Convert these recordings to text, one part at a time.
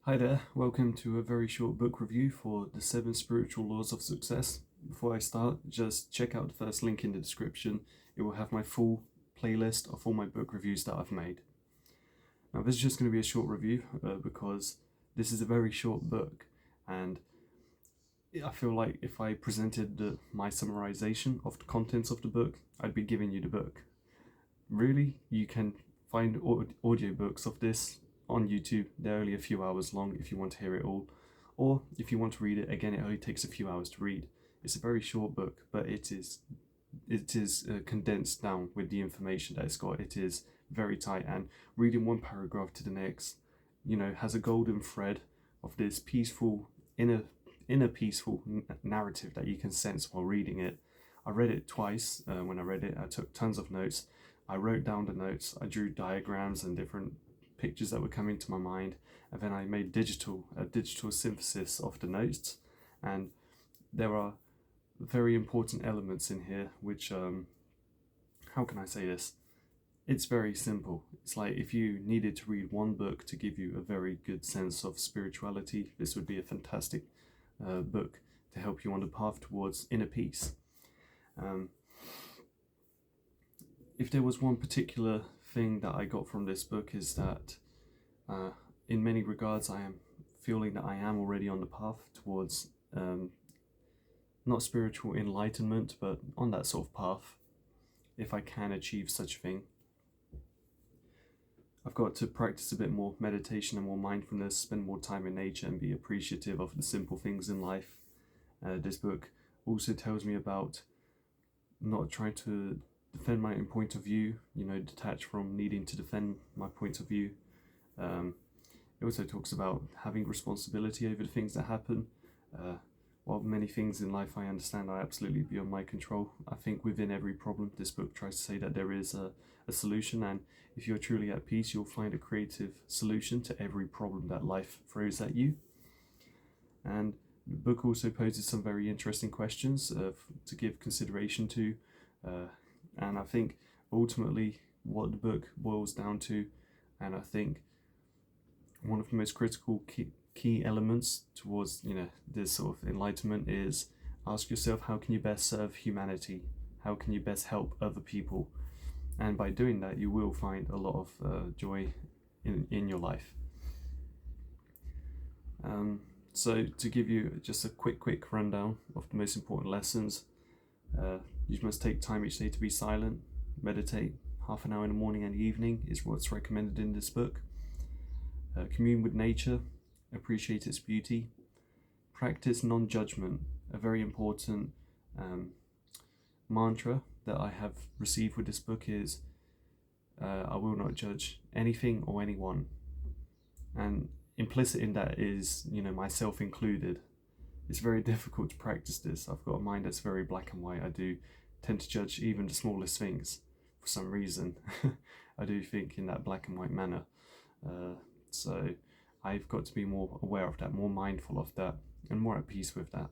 Hi there, welcome to a very short book review for The 7 Spiritual Laws of Success. Before I start, just check out the first link in the description. It will have my full playlist of all my book reviews that I've made. Now this is just going to be a short review because this is a very short book, and I feel like if I presented my summarization of the contents of the book, I'd be giving you the book. Really, you can find audiobooks of this on YouTube. They're only a few hours long if you want to hear it all, or if you want to read it, again, it only takes a few hours to read. It's a very short book, but it is condensed down with the information that it's got. It is very tight, and reading one paragraph to the next, has a golden thread of this peaceful inner peaceful narrative that you can sense while reading it. I read it twice. When I read it, I took tons of notes. I wrote down the notes. I drew diagrams and different pictures that were coming to my mind, and then I made a digital synthesis of the notes. And there are very important elements in here which how can I say this? It's very simple. It's like if you needed to read one book to give you a very good sense of spirituality, this would be a fantastic book to help you on the path towards inner peace. If there was one particular thing that I got from this book, is that in many regards I am feeling that I am already on the path towards not spiritual enlightenment, but on that sort of path, if I can achieve such a thing. I've got to practice a bit more meditation and more mindfulness, spend more time in nature, and be appreciative of the simple things in life. This book also tells me about not trying to defend my own point of view, detach from needing to defend my point of view. It also talks about having responsibility over the things that happen. While many things in life I understand are absolutely beyond my control, I think within every problem, this book tries to say that there is a solution, and if you're truly at peace, you'll find a creative solution to every problem that life throws at you. And the book also poses some very interesting questions to give consideration to, and I think ultimately what the book boils down to, and I think one of the most critical key elements towards this sort of enlightenment is ask yourself, how can you best serve humanity? How can you best help other people? And by doing that, you will find a lot of joy in your life. So to give you just a quick rundown of the most important lessons, you must take time each day to be silent, meditate. Half an hour in the morning and evening is what's recommended in this book. Commune with nature, appreciate its beauty, practice non-judgment. A very important mantra that I have received with this book is I will not judge anything or anyone, and implicit in that is myself included. It's very difficult to practice this. I've got a mind that's very black and white. I do tend to judge even the smallest things for some reason. I do think in that black and white manner. So I've got to be more aware of that, more mindful of that, and more at peace with that.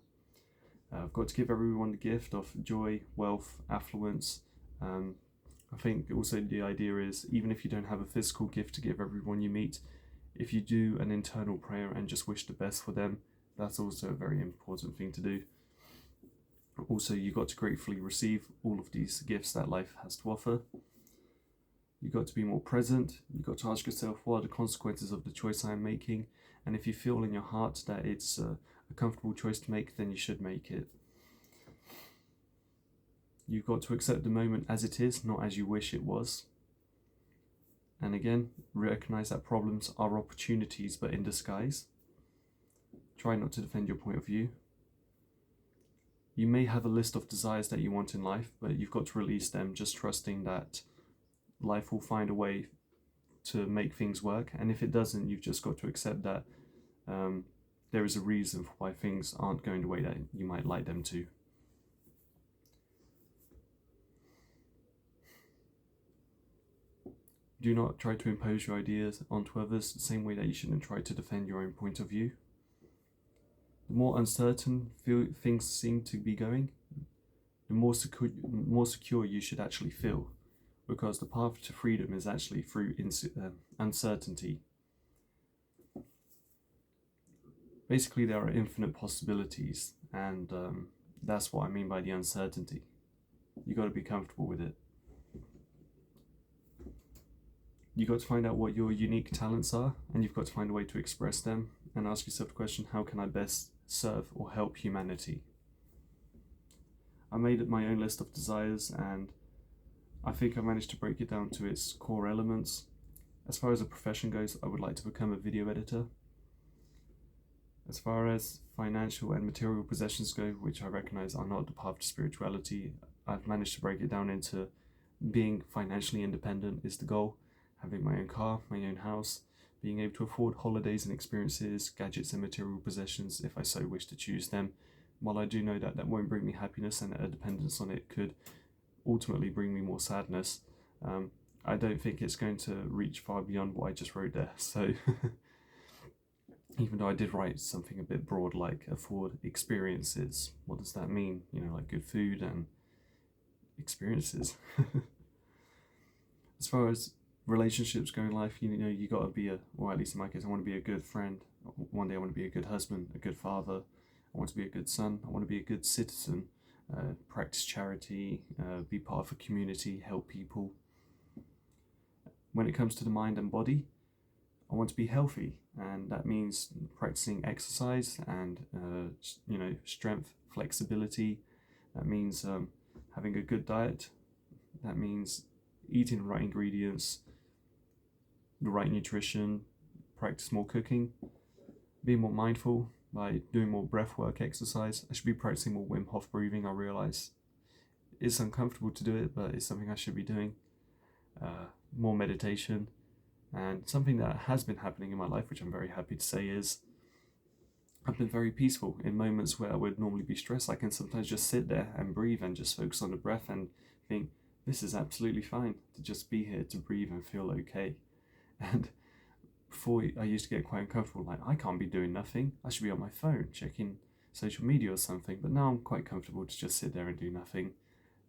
I've got to give everyone the gift of joy, wealth, affluence. I think also the idea is, even if you don't have a physical gift to give everyone you meet, if you do an internal prayer and just wish the best for them, that's also a very important thing to do. Also, you've got to gratefully receive all of these gifts that life has to offer. You've got to be more present. You've got to ask yourself, what are the consequences of the choice I am making? And if you feel in your heart that it's a comfortable choice to make, then you should make it. You've got to accept the moment as it is, not as you wish it was. And again, recognize that problems are opportunities, but in disguise. Try not to defend your point of view. You may have a list of desires that you want in life, but you've got to release them, just trusting that life will find a way to make things work. And if it doesn't, you've just got to accept that there is a reason for why things aren't going the way that you might like them to. Do not try to impose your ideas onto others the same way that you shouldn't try to defend your own point of view. The more uncertain things seem to be going, the more secure you should actually feel, because the path to freedom is actually through uncertainty. Basically, there are infinite possibilities, and that's what I mean by the uncertainty. You got to be comfortable with it. You got to find out what your unique talents are, and you've got to find a way to express them, and ask yourself the question, how can I best serve or help humanity? I made my own list of desires, and I think I managed to break it down to its core elements. As far as a profession goes, I would like to become a video editor. As far as financial and material possessions go, which I recognize are not the path to spirituality, I've managed to break it down into being financially independent is the goal, having my own car, my own house, being able to afford holidays and experiences, gadgets and material possessions if I so wish to choose them. While I do know that that won't bring me happiness and a dependence on it could ultimately bring me more sadness, I don't think it's going to reach far beyond what I just wrote there. So even though I did write something a bit broad like afford experiences, what does that mean? You know, like good food and experiences. As far as relationships go in life, you know, you gotta be or at least in my case, I want to be a good friend. One day I want to be a good husband, a good father. I want to be a good son. I want to be a good citizen. Practice charity, be part of a community, help people. When it comes to the mind and body, I want to be healthy, and that means practicing exercise and strength, flexibility. That means having a good diet. That means eating the right ingredients, the right nutrition, practice more cooking, be more mindful by doing more breath work exercise. I should be practicing more Wim Hof breathing, I realise. It's uncomfortable to do it, but it's something I should be doing. More meditation. And something that has been happening in my life, which I'm very happy to say, is I've been very peaceful in moments where I would normally be stressed. I can sometimes just sit there and breathe and just focus on the breath and think, this is absolutely fine to just be here, to breathe and feel okay. And before, I used to get quite uncomfortable, like, I can't be doing nothing. I should be on my phone checking social media or something. But now I'm quite comfortable to just sit there and do nothing,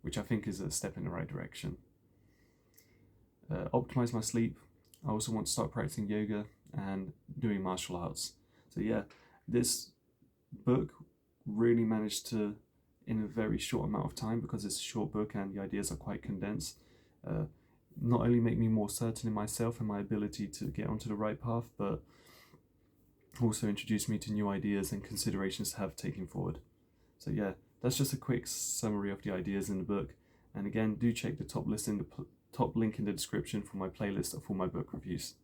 which I think is a step in the right direction. Optimize my sleep. I also want to start practicing yoga and doing martial arts. So yeah, this book really managed to, in a very short amount of time, because it's a short book and the ideas are quite condensed, not only make me more certain in myself and my ability to get onto the right path, but also introduce me to new ideas and considerations to have taken forward. So yeah, that's just a quick summary of the ideas in the book. And again, do check the top link in the description for my playlist of all my book reviews.